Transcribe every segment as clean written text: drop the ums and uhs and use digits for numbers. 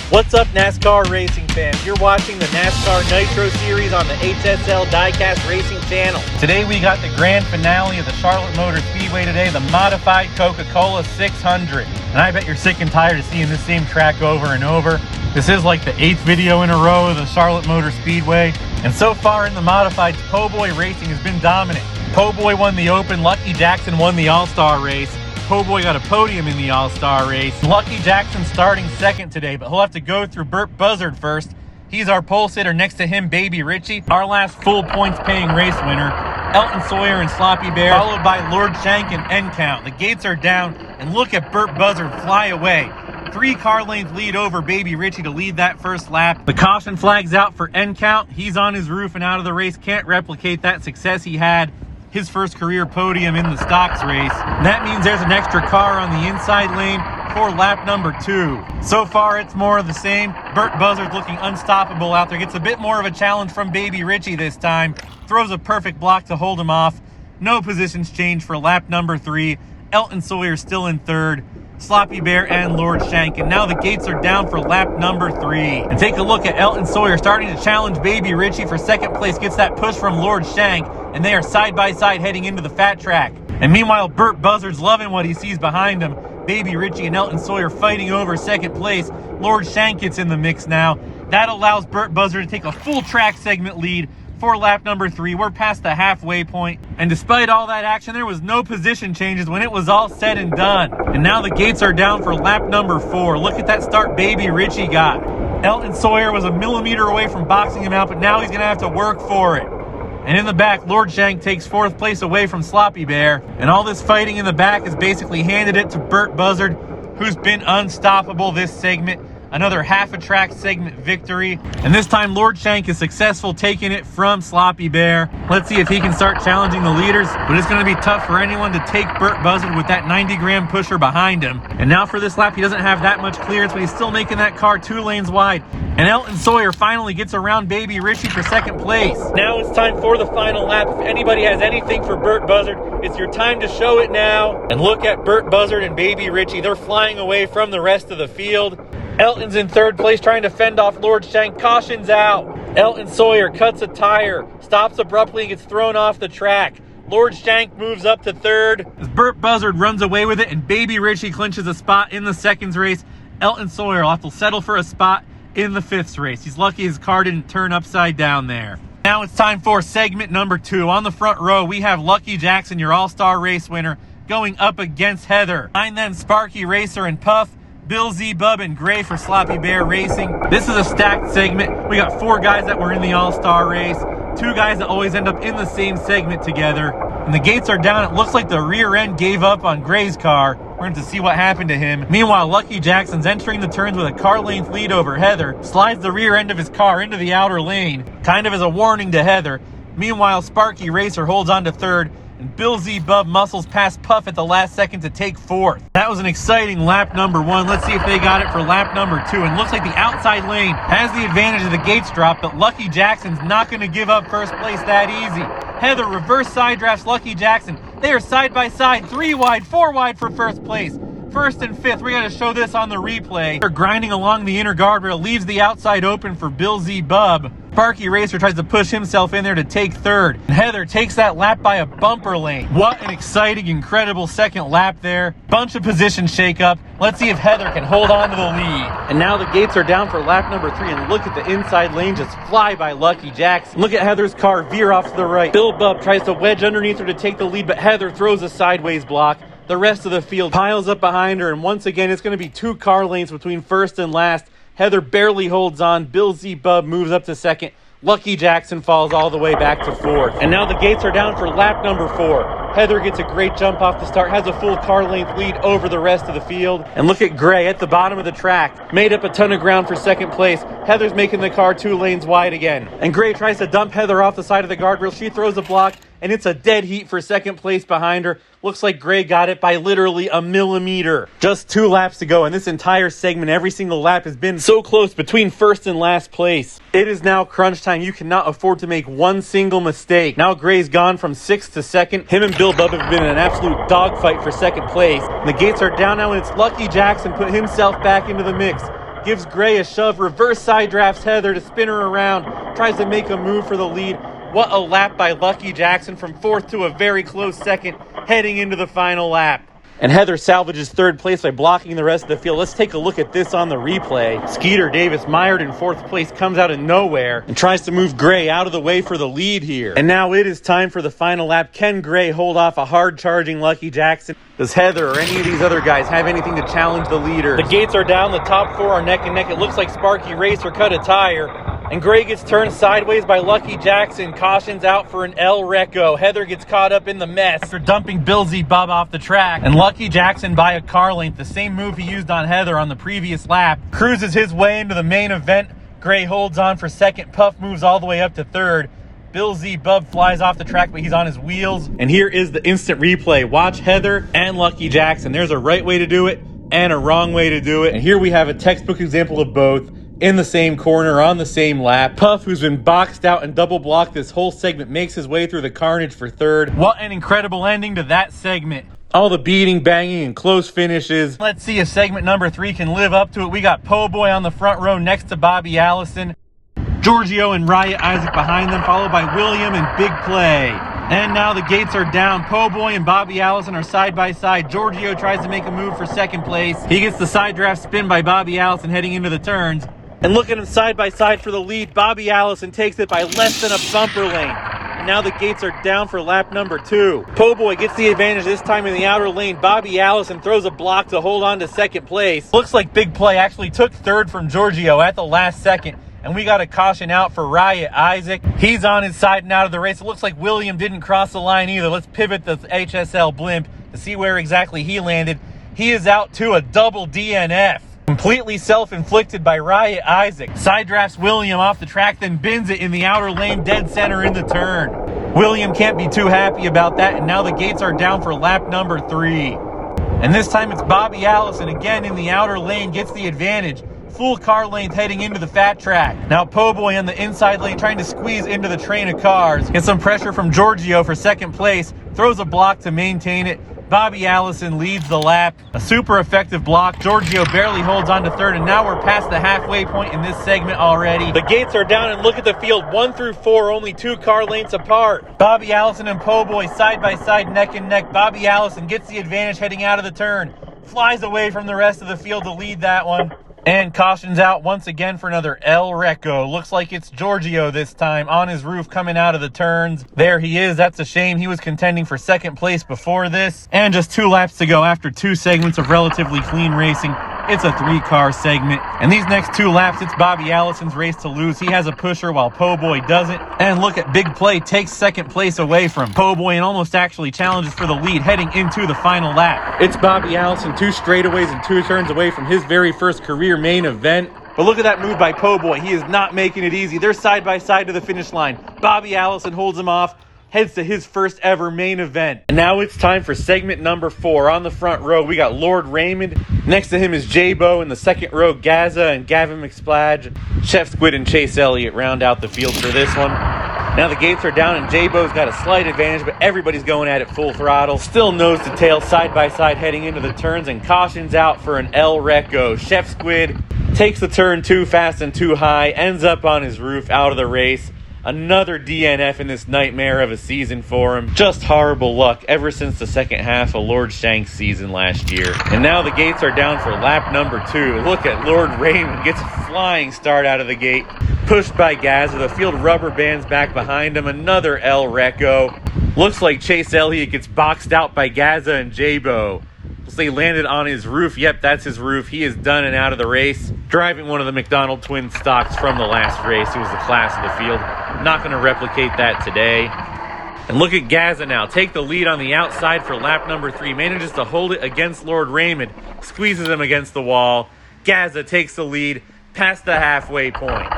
What's up, NASCAR racing fans? You're watching the NASCAR Nitro Series on the HSL Diecast Racing channel. Today we got the grand finale of the Charlotte Motor Speedway today, the Modified Coca Cola 600. And I bet you're sick and tired of seeing this same track over and over. This is like the 8th video in a row of the Charlotte Motor Speedway. And so far in the Modifieds, Po' Boy Racing has been dominant. Po' Boy won the Open, Lucky Jackson won the All-Star race. Po' Boy got a podium in the All-Star race. Lucky Jackson starting second today, but he'll have to go through Burt Buzzard first. He's our pole sitter. Next to him, Baby Richie, our last full points-paying race winner. Elton Sawyer and Sloppy Bear, followed by Lord Shank and End Count. The gates are down, and look at Burt Buzzard fly away. 3 car length lead over Baby Richie to lead that first lap. The caution flag's out for End Count. He's on his roof and out of the race. Can't replicate that success he had. His first career podium in the stocks race. That means there's an extra car on the inside lane for lap number 2. So far, it's more of the same. Burt Buzzard's looking unstoppable out there. Gets a bit more of a challenge from Baby Richie this time. Throws a perfect block to hold him off. No positions change for lap number 3. Elton Sawyer still in third. Sloppy Bear and Lord Shank. And now the gates are down for lap number 3. And take a look at Elton Sawyer starting to challenge Baby Richie for second place. Gets that push from Lord Shank. And they are side by side heading into the fat track. And meanwhile, Burt Buzzard's loving what he sees behind him. Baby Richie and Elton Sawyer fighting over second place. Lord Shank gets in the mix now. That allows Burt Buzzard to take a full track segment lead for lap number 3. We're past the halfway point. And despite all that action, there was no position changes when it was all said and done. And now the gates are down for lap number 4. Look at that start Baby Richie got. Elton Sawyer was a millimeter away from boxing him out, but now he's going to have to work for it. And in the back, Lord Shank takes 4th place away from Sloppy Bear. And all this fighting in the back has basically handed it to Burt Buzzard, who's been unstoppable this segment. Another half a track segment victory. And this time, Lord Shank is successful taking it from Sloppy Bear. Let's see if he can start challenging the leaders. But it's going to be tough for anyone to take Burt Buzzard with that 90-gram pusher behind him. And now for this lap, he doesn't have that much clearance, but he's still making that car 2 lanes wide. And Elton Sawyer finally gets around Baby Richie for second place. Now it's time for the final lap. If anybody has anything for Burt Buzzard, it's your time to show it now. And look at Burt Buzzard and Baby Richie. They're flying away from the rest of the field. Elton's in 3rd place trying to fend off Lord Shank. Caution's out. Elton Sawyer cuts a tire, stops abruptly and gets thrown off the track. Lord Shank moves up to 3rd. As Burt Buzzard runs away with it and Baby Richie clinches a spot in the 2nd race, Elton Sawyer will have to settle for a spot in the 5th race. He's lucky his car didn't turn upside down there. Now it's time for segment number 2. On the front row, we have Lucky Jackson, your all-star race winner, going up against Heather. Behind them, Sparky Racer and Puff. Bill Z, Bub, and Gray for Sloppy Bear Racing. This is a stacked segment. We got 4 guys that were in the All-Star race, 2 guys that always end up in the same segment together. And the gates are down. It looks like the rear end gave up on Gray's car. We're going to see what happened to him. Meanwhile, Lucky Jackson's entering the turns with a car length lead over Heather, slides the rear end of his car into the outer lane, kind of as a warning to Heather. Meanwhile, Sparky Racer holds on to 3rd. And Bill Z Bub muscles past Puff at the last second to take 4th. That was an exciting lap number 1. Let's see if they got it for lap number 2. And looks like the outside lane has the advantage of the gates drop, but Lucky Jackson's not going to give up first place that easy. Heather reverse side drafts Lucky Jackson. They are side by side, 3 wide, 4 wide for first place. 1st and 5th, we got to show this on the replay. They're grinding along the inner guardrail, leaves the outside open for Bill Z Bub. Sparky Racer tries to push himself in there to take 3rd. And Heather takes that lap by a bumper lane. What an exciting, incredible second lap there. Bunch of position shake-up. Let's see if Heather can hold on to the lead. And now the gates are down for lap number 3. And look at the inside lane just fly by Lucky Jackson. Look at Heather's car veer off to the right. Bill Bub tries to wedge underneath her to take the lead, but Heather throws a sideways block. The rest of the field piles up behind her, and once again, it's going to be 2 car lanes between 1st and last. Heather barely holds on. Bill Z Bub moves up to 2nd. Lucky Jackson falls all the way back to 4th. And now the gates are down for lap number 4. Heather gets a great jump off the start, has a full car length lead over the rest of the field. And look at Gray at the bottom of the track. Made up a ton of ground for 2nd place. Heather's making the car 2 lanes wide again. And Gray tries to dump Heather off the side of the guardrail. She throws a block, and it's a dead heat for 2nd place behind her. Looks like Gray got it by literally a millimeter. Just 2 laps to go, and this entire segment, every single lap has been so close between 1st and last place. It is now crunch time. You cannot afford to make one single mistake. Now Gray's gone from 6th to 2nd. Him and Bill Bub have been in an absolute dogfight for 2nd place. And the gates are down now, and it's Lucky Jackson put himself back into the mix. gives Gray a shove, reverse side drafts Heather to spin her around, tries to make a move for the lead. What a lap by Lucky Jackson from 4th to a very close 2nd, heading into the final lap. And Heather salvages 3rd place by blocking the rest of the field. Let's take a look at this on the replay. Skeeter Davis, mired in 4th place, comes out of nowhere and tries to move Gray out of the way for the lead here. And now it is time for the final lap. Can Gray hold off a hard-charging Lucky Jackson? Does Heather or any of these other guys have anything to challenge the leader? The gates are down. The top 4 are neck and neck. It looks like Sparky Racer cut a tire. And Gray gets turned sideways by Lucky Jackson. Cautions out for an El Reco. Heather gets caught up in the mess after dumping Bill Z Bub off the track. And Lucky Jackson, by a car length, the same move he used on Heather on the previous lap, cruises his way into the main event. Gray holds on for 2nd. Puff moves all the way up to 3rd. Bill Z Bub flies off the track, but he's on his wheels. And here is the instant replay. Watch Heather and Lucky Jackson. There's a right way to do it and a wrong way to do it. And here we have a textbook example of both. In the same corner, on the same lap. Puff, who's been boxed out and double blocked this whole segment, makes his way through the carnage for 3rd. What an incredible ending to that segment. All the beating, banging, and close finishes. Let's see if segment number 3 can live up to it. We got Po' Boy on the front row next to Bobby Allison. Giorgio and Riot Isaac behind them, followed by William and Big Play. And now the gates are down. Po' Boy and Bobby Allison are side by side. Giorgio tries to make a move for 2nd place. He gets the side draft spin by Bobby Allison heading into the turns. And look at them side by side for the lead. Bobby Allison takes it by less than a bumper lane. And now the gates are down for lap number 2. Po' Boy gets the advantage this time in the outer lane. Bobby Allison throws a block to hold on to 2nd place. Looks like Big Play actually took 3rd from Giorgio at the last second. And we got a caution out for Riot Isaac. He's on his side and out of the race. It looks like William didn't cross the line either. Let's pivot the HSL blimp to see where exactly he landed. He is out to a double DNF. Completely self-inflicted by Riot Isaac. Side drafts William off the track, then bins it in the outer lane, dead center in the turn. William can't be too happy about that, and now the gates are down for lap number 3. And this time it's Bobby Allison again in the outer lane, gets the advantage. Full car length heading into the fat track. Now Po' Boy on the inside lane trying to squeeze into the train of cars. Gets some pressure from Giorgio for 2nd place. Throws a block to maintain it. Bobby Allison leads the lap. A super effective block. Giorgio barely holds on to 3rd, and now we're past the halfway point in this segment already. The gates are down, and look at the field. 1 through 4, only 2 car lengths apart. Bobby Allison and Po' Boy side by side, neck and neck. Bobby Allison gets the advantage heading out of the turn. Flies away from the rest of the field to lead that one. And cautions out once again for another El Reco. Looks like it's Giorgio this time on his roof coming out of the turns. There he is. That's a shame. He was contending for 2nd place before this. And just 2 laps to go after 2 segments of relatively clean racing. It's a 3-car segment. And these next 2 laps, it's Bobby Allison's race to lose. He has a pusher while Po' Boy doesn't. And look at Big Play takes 2nd place away from Po' Boy and almost actually challenges for the lead heading into the final lap. It's Bobby Allison 2 straightaways and 2 turns away from his very first career main event. But look at that move by Po' Boy. He is not making it easy. They're side by side to the finish line. Bobby Allison holds him off. Heads to his first ever main event. And now it's time for segment number 4. On the front row, we got Lord Raymond. Next to him is J-Bo. In the 2nd row, Gaza and Gavin McSplage. Chef Squid and Chase Elliott round out the field for this one. Now the gates are down and J-Bo's got a slight advantage, but everybody's going at it full throttle. Still nose to tail, side by side heading into the turns, and cautions out for an El Reco. Chef Squid takes the turn too fast and too high, ends up on his roof out of the race. Another DNF in this nightmare of a season for him. Just horrible luck ever since the second half of Lord Shank's season last year. And now the gates are down for lap number 2. Look at Lord Raymond gets a flying start out of the gate. Pushed by Gaza. The field rubber bands back behind him. Another El Reco. Looks like Chase Elliott gets boxed out by Gaza and J-Bo. They landed on his roof. Yep, that's his roof. He is done and out of the race. Driving one of the McDonald twin stocks from the last race. It was the class of the field. Not going to replicate that today. And look at Gaza now. Take the lead on the outside for lap number 3. Manages to hold it against Lord Raymond. Squeezes him against the wall. Gaza takes the lead past the halfway point.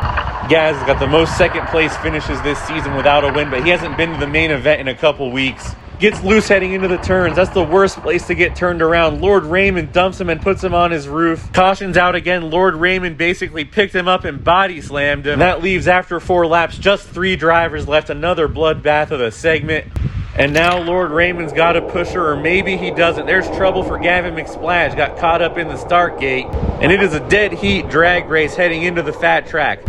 Gaza's got the most second place finishes this season without a win, but he hasn't been to the main event in a couple weeks. Gets loose heading into the turns. That's the worst place to get turned around. Lord Raymond dumps him and puts him on his roof. Cautions out again. Lord Raymond basically picked him up and body slammed him. That leaves after 4 laps just 3 drivers left. Another bloodbath of the segment. And now Lord Raymond's got a pusher, or maybe he doesn't. There's trouble for Gavin McSplash. Got caught up in the start gate. And it is a dead heat drag race heading into the fat track.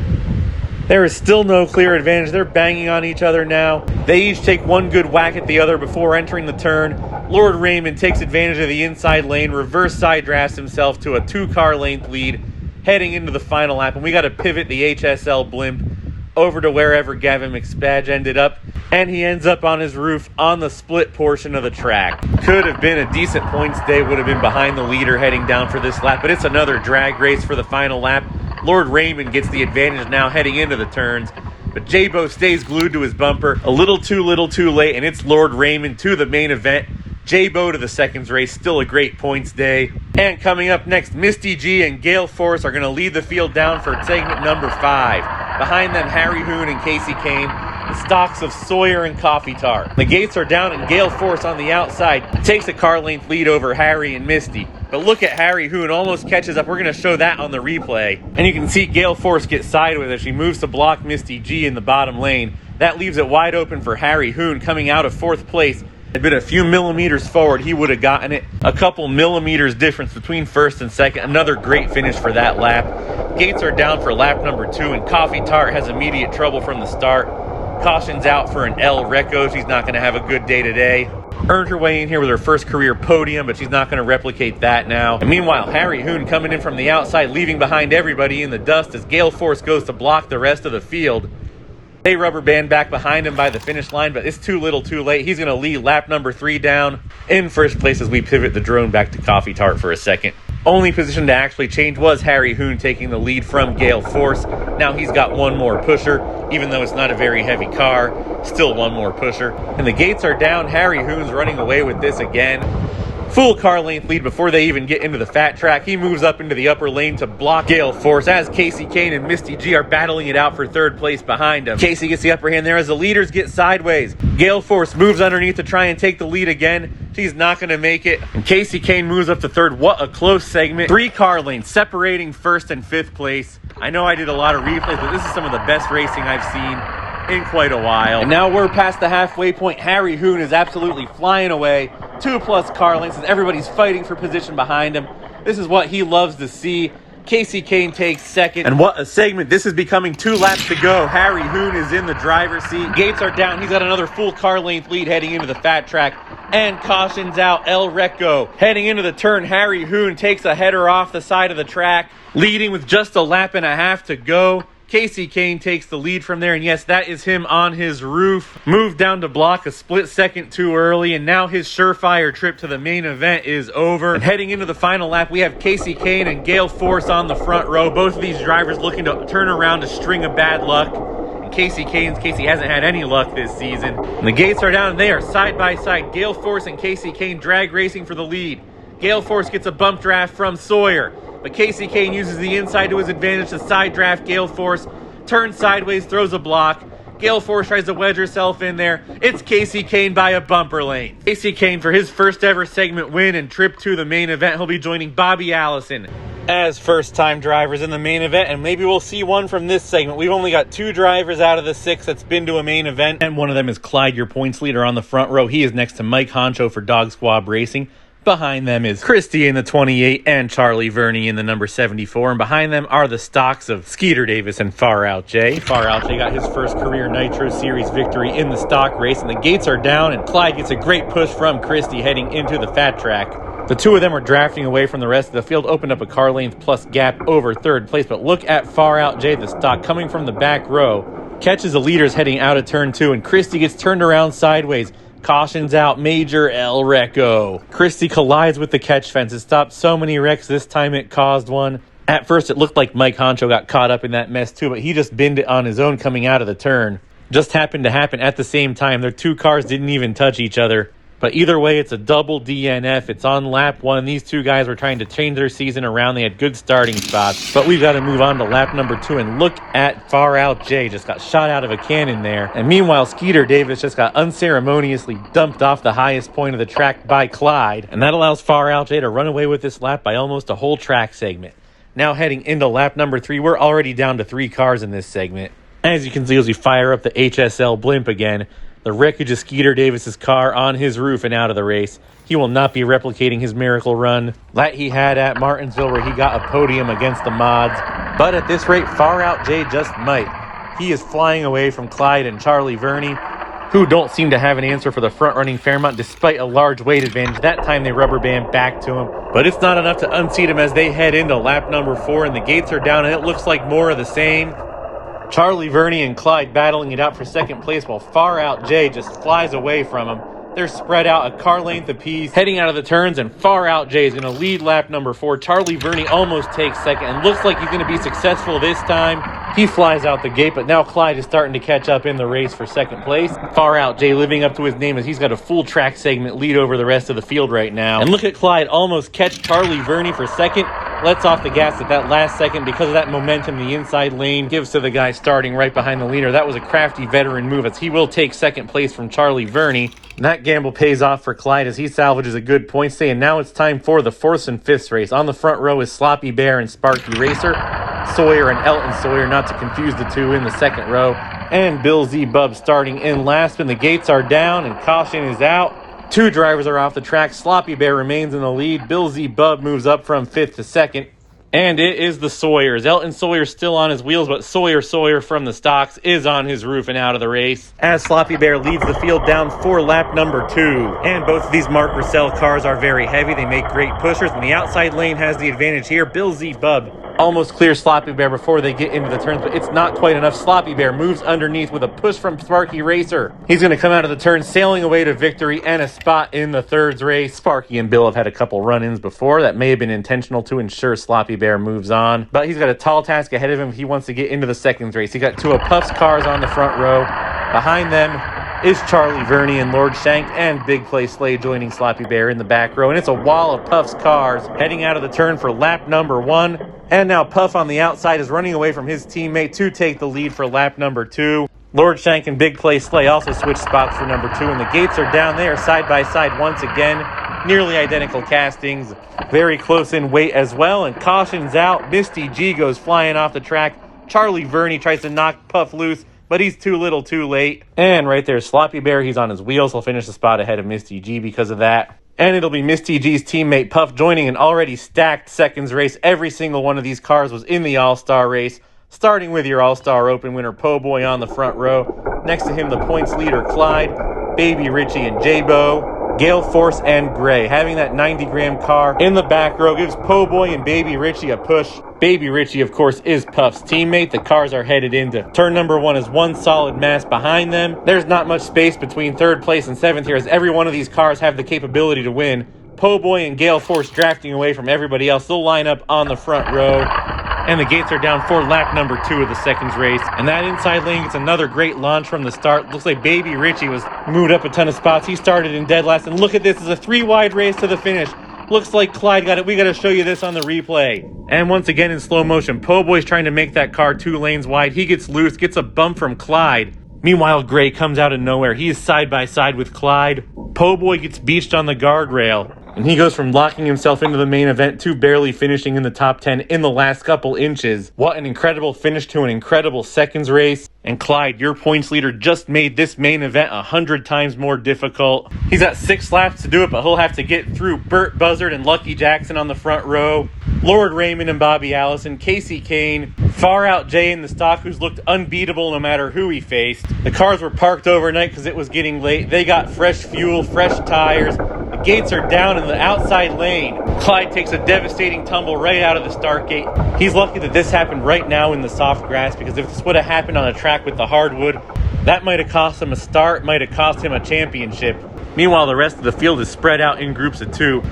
There is still no clear advantage. They're banging on each other now. They each take one good whack at the other before entering the turn. Lord Raymond takes advantage of the inside lane, reverse side drafts himself to a 2-car length lead heading into the final lap. And we got to pivot the HSL blimp over to wherever Gavin McSpadge ended up. And he ends up on his roof on the split portion of the track. Could have been a decent points day, would have been behind the leader heading down for this lap. But it's another drag race for the final lap. Lord Raymond gets the advantage now heading into the turns. But J-Bo stays glued to his bumper. A little too late, and it's Lord Raymond to the main event. J-Bo to the seconds race. Still a great points day. And coming up next, Misty G and Gale Force are going to lead the field down for segment number 5. Behind them, Harry Hoon and Casey Kane. The stocks of Sawyer and Coffee Tart. The gates are down, and Gale Force on the outside takes a car length lead over Harry and Misty. But look at Harry Hoon, almost catches up. We're going to show that on the replay. And you can see Gale Force get sideways as she moves to block Misty G in the bottom lane. That leaves it wide open for Harry Hoon coming out of 4th place. Had been a few millimeters forward, he would have gotten it. A couple millimeters difference between 1st and 2nd. Another great finish for that lap. Gates are down for lap number 2, and Coffee Tart has immediate trouble from the start. Caution's out for an El Recco. She's not going to have a good day today. Earned her way in here with her first career podium, but she's not going to replicate that now. And meanwhile, Harry Hoon coming in from the outside, leaving behind everybody in the dust as Gale Force goes to block the rest of the field. They rubber band back behind him by the finish line, but it's too late. He's going to lead lap number 3 down in first place as we pivot the drone back to Coffee Tart for a second. Only position to actually change was Harry Hoon taking the lead from Gale Force. Now he's got one more pusher, even though it's not a very heavy car. Still one more pusher. And the gates are down. Harry Hoon's running away with this again. Full car length lead before they even get into the fat track. He moves up into the upper lane to block Gale Force as Casey Kane and Misty G are battling it out for 3rd place behind him. Casey gets the upper hand there as the leaders get sideways. Gale Force moves underneath to try and take the lead again. She's not going to make it. And Casey Kane moves up to 3rd. What a close segment. 3 car lanes separating 1st and 5th place. I know I did a lot of replays, but this is some of the best racing I've seen in quite a while. And now we're past the halfway point. Harry Hoon is absolutely flying away. 2+ car lengths as everybody's fighting for position behind him. This is what he loves to see. Casey Kane takes 2nd. And what a segment. This is becoming 2 laps to go. Harry Hoon is in the driver's seat. Gates are down. He's got another full car length lead heading into the fat track. And cautions out El Recco. Heading into the turn, Harry Hoon takes a header off the side of the track, leading with just a lap and a half to go. Casey Kane takes the lead from there, and yes, that is him on his roof. Moved down to block a split second too early, and now his surefire trip to the main event is over. And heading into the final lap, we have Casey Kane and Gale Force on the front row. Both of these drivers looking to turn around a string of bad luck. And Casey hasn't had any luck this season. And the gates are down, and they are side by side. Gale Force and Casey Kane drag racing for the lead. Gale Force gets a bump draft from Sawyer. But Casey Kane uses the inside to his advantage to side draft Gale Force. Turns sideways, throws a block. Gale Force tries to wedge herself in there. It's Casey Kane by a bumper lane. Casey Kane for his first ever segment win and trip to the main event. He'll be joining Bobby Allison as first-time drivers in the main event, and maybe we'll see one from this segment. We've only got 2 drivers out of the 6 that's been to a main event, and one of them is Clyde, your points leader on the front row. He is next to Mike Honcho for Dog Squab Racing. Behind them is Christy in the 28 and Charlie Verney in the number 74. And behind them are the stocks of Skeeter Davis and Far Out J. Far Out J got his first career Nitro Series victory in the stock race. And the gates are down, and Clyde gets a great push from Christy heading into the fat track. The 2 of them are drafting away from the rest of the field, opened up a car length plus gap over 3rd place. But look at Far Out J, the stock coming from the back row. Catches the leaders heading out of turn 2, and Christy gets turned around sideways. Cautions out Major El Recco. Christy collides with the catch fence. It stopped so many wrecks. This time it caused one. At first it looked like Mike Honcho got caught up in that mess too, but he just binned it on his own coming out of the turn. Just happened to happen at the same time. Their 2 cars didn't even touch each other. But either way, it's a double DNF. It's on lap 1. These 2 guys were trying to change their season around. They had good starting spots. But we've got to move on to lap number 2. And look at Far Out J. Just got shot out of a cannon there. And meanwhile, Skeeter Davis just got unceremoniously dumped off the highest point of the track by Clyde. And that allows Far Out J to run away with this lap by almost a whole track segment. Now heading into lap number 3. We're already down to 3 cars in this segment. As you can see, as we fire up the HSL blimp again, The wreckage of Skeeter Davis's car on his roof and out of the race. He will not be replicating his miracle run that he had at Martinsville, where he got a podium against the mods. But at this rate, Far Out Jay just might. He is flying away from Clyde and Charlie Verney, who don't seem to have an answer for the front-running Fairmont despite a large weight advantage. That time they rubber band back to him, but it's not enough to unseat him as they head into lap number 4, and the gates are down, and it looks like more of the same. Charlie Verney and Clyde battling it out for second place while Far Out Jay just flies away from him. They're spread out a car length apiece, heading out of the turns, and Far Out Jay is going to lead lap number 4. Charlie Verney almost takes second and looks like he's going to be successful this time. He flies out the gate, but now Clyde is starting to catch up in the race for second place. Far Out Jay living up to his name as he's got a full track segment lead over the rest of the field right now. And look at Clyde almost catch Charlie Verney for second. Lets off the gas at that last second because of that momentum the inside lane gives to the guy starting right behind the leader. That was a crafty veteran move as he will take second place from Charlie Verney. And that gamble pays off for Clyde as he salvages a good point stay. And now it's time for the 4th and 5th race. On the front row is Sloppy Bear and Sparky Racer. Sawyer and Elton Sawyer, not to confuse the two, in the second row. And Bill Z. Bub starting in last. And the gates are down and caution is out. 2 drivers are off the track. Sloppy Bear remains in the lead. Bill Z. Bub moves up from 5th to 2nd. And it is the Sawyers. Elton Sawyer still on his wheels, but Sawyer from the stocks is on his roof and out of the race, as Sloppy Bear leads the field down for lap number 2. And both of these Mark Russell cars are very heavy. They make great pushers, and the outside lane has the advantage here. Bill Z. Bub almost clears Sloppy Bear before they get into the turns, but it's not quite enough. Sloppy Bear moves underneath with a push from Sparky Racer. He's going to come out of the turn, sailing away to victory and a spot in the 3rd race. Sparky and Bill have had a couple run-ins before. That may have been intentional to ensure Sloppy Bear moves on, but he's got a tall task ahead of him if he wants to get into the 2nd race. He got 2 of Puff's cars on the front row. Behind them is Charlie Verney and Lord Shank, and Big Play Slay joining Sloppy Bear in the back row. And it's a wall of Puff's cars heading out of the turn for lap number 1. And now Puff on the outside is running away from his teammate to take the lead for lap number 2. Lord Shank and Big Play Slay also switch spots for number 2, and the gates are down there side by side once again. Nearly identical castings, very close in weight as well, and caution's out. Misty G goes flying off the track. Charlie Verney tries to knock Puff loose, but he's too little too late. And right there, Sloppy Bear, he's on his wheels. He'll finish the spot ahead of Misty G because of that. And it'll be Misty G's teammate Puff joining an already stacked seconds race. Every single one of these cars was in the All-Star race, starting with your All-Star Open winner Po' Boy on the front row. Next to him, the points leader Clyde, Baby Richie and J-Bo, Gale Force and Gray. Having that 90-gram car in the back row gives Po' Boy and Baby Richie a push. Baby Richie, of course, is Puff's teammate. The cars are headed into turn number 1 as one solid mass behind them. There's not much space between 3rd place and 7th here, as every one of these cars have the capability to win. Po' Boy and Gale Force drafting away from everybody else. They'll line up on the front row. And the gates are down for lap number 2 of the seconds race. And that inside lane gets another great launch from the start. Looks like Baby Richie was moved up a ton of spots. He started in dead last. And look at this. It's a 3-wide race to the finish. Looks like Clyde got it. We got to show you this on the replay. And once again in slow motion, Po' Boy's trying to make that car 2 lanes wide. He gets loose, gets a bump from Clyde. Meanwhile, Gray comes out of nowhere. He is side by side with Clyde. Po' Boy gets beached on the guardrail. And he goes from locking himself into the main event to barely finishing in the top 10 in the last couple inches. What an incredible finish to an incredible seconds race. And Clyde, your points leader, just made this main event 100 times more difficult. He's got 6 laps to do it, but he'll have to get through Burt Buzzard and Lucky Jackson on the front row, Lord Raymond and Bobby Allison, Casey Kane, Far Out Jay in the stock, who's looked unbeatable no matter who he faced. The cars were parked overnight because it was getting late. They got fresh fuel, fresh tires. The gates are down in the outside lane. Clyde takes a devastating tumble right out of the start gate. He's lucky that this happened right now in the soft grass, because if this would have happened on a track with the hardwood, that might have cost him a start, might have cost him a championship. Meanwhile, the rest of the field is spread out in groups of 2.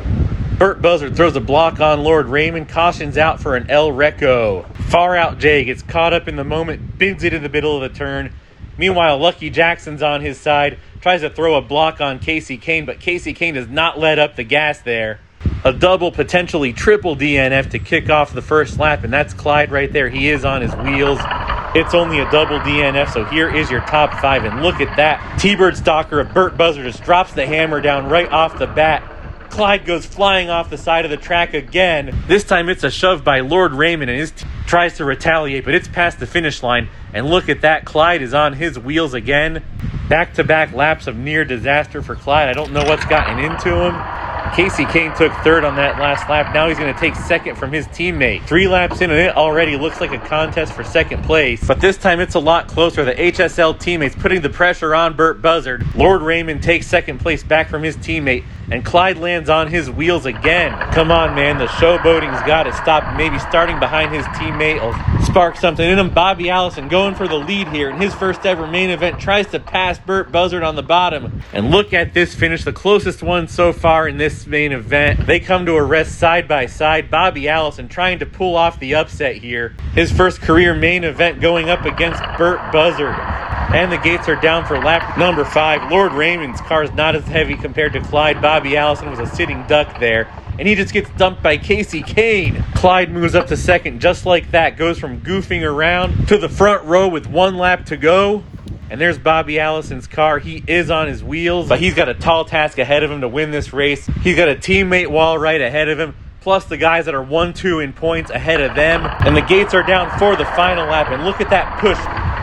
Burt Buzzard throws a block on Lord Raymond, cautions out for an El Reco. Far Out Jay gets caught up in the moment, bids it in the middle of the turn. Meanwhile, Lucky Jackson's on his side, tries to throw a block on Casey Kane, but Casey Kane does not let up the gas there. A double, potentially triple DNF to kick off the first lap, and that's Clyde right there. He is on his wheels. It's only a double DNF, so here is your top 5, and look at that. T-Bird stalker of Burt Buzzard just drops the hammer down right off the bat. Clyde goes flying off the side of the track again. This time it's a shove by Lord Raymond, and his tries to retaliate, but it's past the finish line. And look at that, Clyde is on his wheels again. Back-to-back laps of near disaster for Clyde. I don't know what's gotten into him. Casey Kane took third on that last lap. Now he's going to take second from his teammate. 3 laps in, and it already looks like a contest for second place. But this time it's a lot closer. The HSL teammates putting the pressure on Burt Buzzard. Lord Raymond takes second place back from his teammate, and Clyde lands on his wheels again. Come on, man. The showboating's got to stop. Maybe starting behind his teammate will spark something in him. Bobby Allison going for the lead here in his first ever main event. Tries to pass Burt Buzzard on the bottom. And look at this finish, the closest one so far in this main event. They come to a rest side by side. Bobby Allison trying to pull off the upset here. His first career main event going up against Burt Buzzard. And the gates are down for lap number 5. Lord Raymond's car is not as heavy compared to Clyde. Bobby Allison was a sitting duck there. And he just gets dumped by Casey Kane. Clyde moves up to second just like that. Goes from goofing around to the front row with 1 lap to go. And there's Bobby Allison's car. He is on his wheels, but he's got a tall task ahead of him to win this race. He's got a teammate wall right ahead of him, plus the guys that are 1-2 in points ahead of them. And the gates are down for the final lap. And look at that push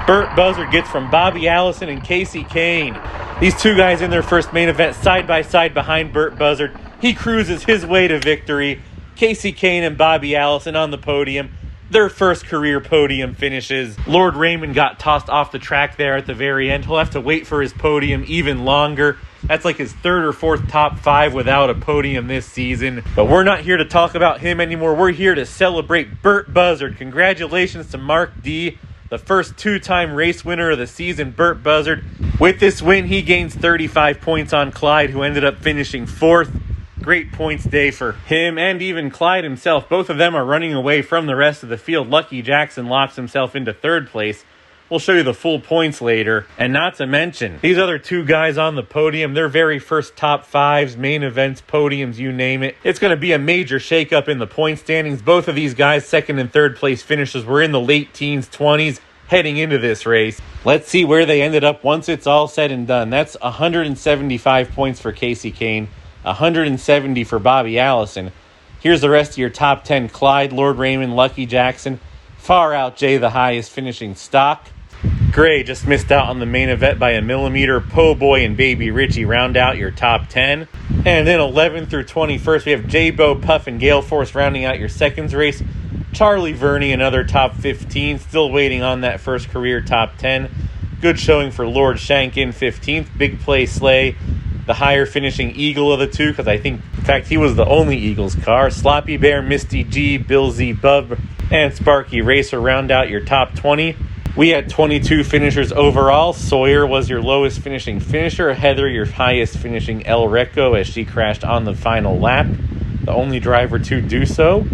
Burt Buzzard gets from Bobby Allison and Casey Kane. These two guys in their first main event side by side behind Burt Buzzard. He cruises his way to victory. Casey Kane and Bobby Allison on the podium. Their first career podium finishes. Lord Raymond got tossed off the track there at the very end. He'll have to wait for his podium even longer. That's like his 3rd or 4th top 5 without a podium this season. But we're not here to talk about him anymore. We're here to celebrate Burt Buzzard. Congratulations to Mark D., the first 2-time race winner of the season, Burt Buzzard. With this win, he gains 35 points on Clyde, who ended up finishing 4th. Great points day for him and even Clyde himself. Both of them are running away from the rest of the field. Lucky Jackson locks himself into 3rd place. We'll show you the full points later. And not to mention, these other 2 guys on the podium, their very first top 5s, main events, podiums, you name it. It's going to be a major shakeup in the point standings. Both of these guys, 2nd and 3rd place finishes, were in the late teens, 20s, heading into this race. Let's see where they ended up once it's all said and done. That's 175 points for Casey Kane. 170 for Bobby Allison. Here's the rest of your top 10. Clyde, Lord Raymond, Lucky Jackson. Far out Jay, the highest finishing stock. Gray just missed out on the main event by a millimeter. Po Boy and Baby Richie round out your top 10. And then 11 through 21st, we have J-Bo, Puff, and Gale Force rounding out your seconds race. Charlie Verney, another top 15, still waiting on that first career top 10. Good showing for Lord Shankin, 15th. Big Play Slay, the higher finishing Eagle of the 2, because I think, in fact, he was the only Eagles car. Sloppy Bear, Misty G, Bill Z, Bub, and Sparky Racer round out your top 20. We had 22 finishers overall. Sawyer was your lowest finishing finisher. Heather, your highest finishing El Recco, as she crashed on the final lap. The only driver to do so.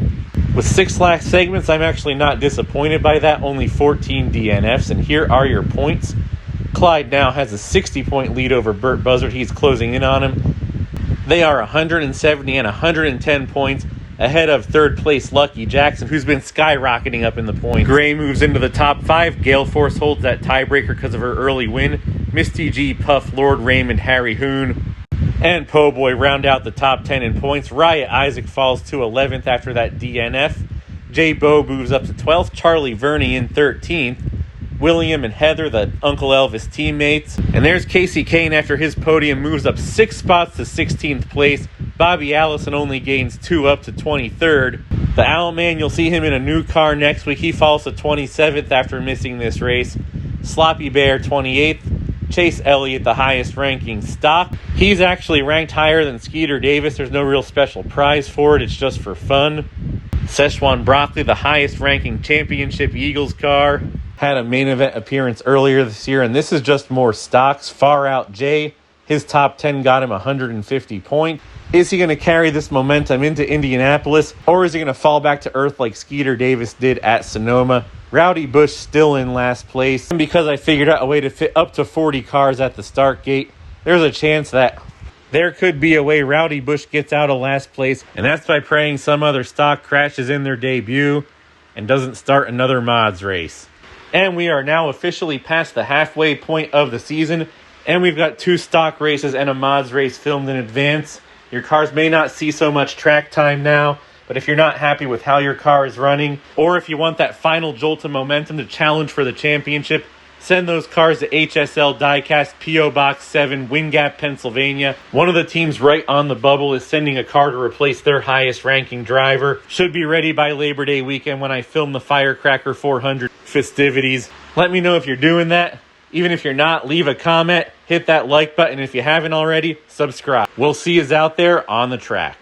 With 6 lap segments, I'm actually not disappointed by that. Only 14 DNFs, and here are your points. Clyde now has a 60-point lead over Burt Buzzard. He's closing in on him. They are 170 and 110 points ahead of 3rd place Lucky Jackson, who's been skyrocketing up in the points. Gray moves into the top 5. Gale Force holds that tiebreaker because of her early win. Misty G, Puff, Lord Raymond, Harry Hoon, and Po Boy round out the top 10 in points. Riot Isaac falls to 11th after that DNF. J-Bo moves up to 12th. Charlie Verney in 13th. William and Heather, the Uncle Elvis teammates. And there's Casey Kane after his podium moves up 6 spots to 16th place. Bobby Allison only gains 2 up to 23rd. The Owl Man, you'll see him in a new car next week. He falls to 27th after missing this race. Sloppy Bear, 28th. Chase Elliott, the highest ranking stock. He's actually ranked higher than Skeeter Davis. There's no real special prize for it. It's just for fun. Szechuan Broccoli, the highest ranking championship Eagles car, had a main event appearance earlier this year, and this is just more stocks. Far Out Jay, his top 10 got him 150 points. Is he going to carry this momentum into Indianapolis, or is he going to fall back to earth like Skeeter Davis did at Sonoma? Rowdy Bush still in last place. And because I figured out a way to fit up to 40 cars at the start gate, there's a chance that there could be a way Rowdy Bush gets out of last place, and that's by praying some other stock crashes in their debut and doesn't start another mods race. And we are now officially past the halfway point of the season, and we've got 2 stock races and a mods race filmed in advance. Your cars may not see so much track time now, But if you're not happy with how your car is running, or if you want that final jolt of momentum to challenge for the championship, send those cars to HSL Diecast, P.O. Box 7, Wind Gap, Pennsylvania. One of the teams right on the bubble is sending a car to replace their highest ranking driver. Should be ready by Labor Day weekend when I film the Firecracker 400 festivities. Let me know if you're doing that. Even if you're not, leave a comment, hit that like button. If you haven't already, subscribe. We'll see you out there on the track.